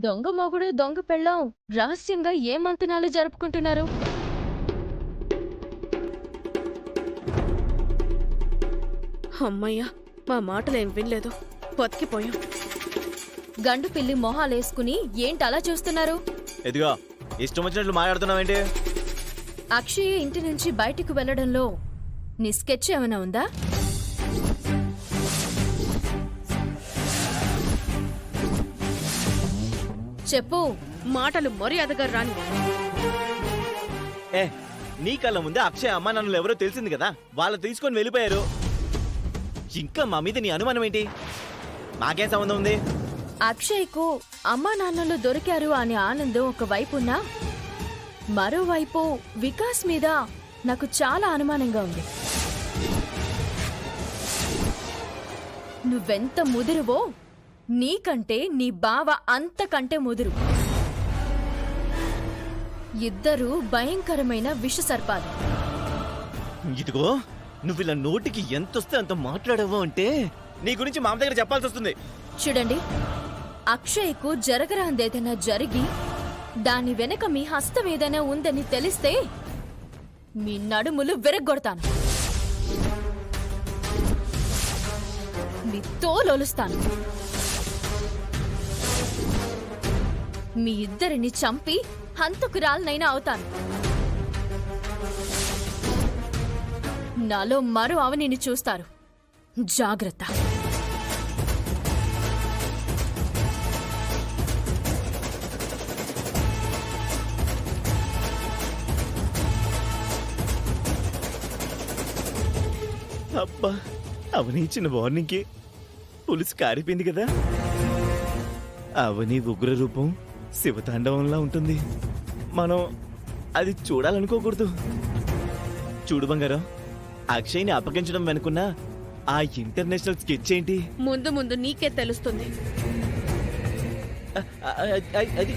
దొంగ మొగుడు దొంగ పెళ్ళాం రహస్యంగా ఏ మంతనాలు జరుపుకుంటున్నారు? అమ్మయ్యా, మా మాటలేం వినలేదు. బతికిపోయాం. గండు పిల్లి మొహాలేసుకుని ఏంటలా చూస్తున్నారు? ఎదిగో ఇష్టం వచ్చినట్లు మాట్లాడుతున్నావేంటి? అక్షయ్ ఇంటి నుంచి బయటికి వెళ్లడంలో నీ స్కెచ్ ఏమైనా ఉందా? చెప్పు. మాటలు మర్యాదగా రాని. ఏ నీ కళ్ళ ముందే అక్షయ్ అమ్మా నన్ను ఎవరో తెలిసింది కదా, వాళ్ళు తీసుకొని వెళ్ళిపోయారు. ఇంకా మా మీద నీ అనుమానం ఏంటి? మాకేం సంబంధం ఉంది? అక్షయ్కు అమ్మా నాన్నలు దొరికారు అనే ఆనందం ఒకవైపున్నా, మరోవైపు వికాస్ మీద నాకు చాలా అనుమానంగా ఉంది. నువ్వెంత ముదురువో నీకంటే నీ బావ అంతకంటే ముదురు. ఇద్దరూ భయంకరమైన విషసర్పాలు. ఇదిగో నువ్వు ఇలా నోటికి ఎంతొస్తే అంత మాట్లాడవు అంటే నీ గురించి మామ దగ్గర చెప్పాల్సి వస్తుంది. చూడండి, అక్షయ్కు జరగరాందేదైనా జరిగి దాని వెనక మీ హస్తం ఏదైనా ఉందని తెలిస్తే మీ నడుములు విరగ్గొడతాను, మీ తోలొలుస్తాను, మీ ఇద్దరిని చంపి హంతకురాలనైనా అవుతాను. నాలో మరో అవనిని చూస్తారు. జాగ్రత్త. అబ్బా, అవని ఇచ్చిన వార్నింగ్కి పులుసు కారిపోయింది కదా. అవని ఉగ్ర రూపం శివతాండవంలా ఉంటుంది. మనం అది చూడాలనుకోకూడదు. చూడు బంగారం, అక్షయ్ని అప్పగించడం వెనుకున్న ఆ ఇంటర్నేషనల్ స్కెచ్ ఏంటి? ముందు ముందు నీకే తెలుస్తుంది. అది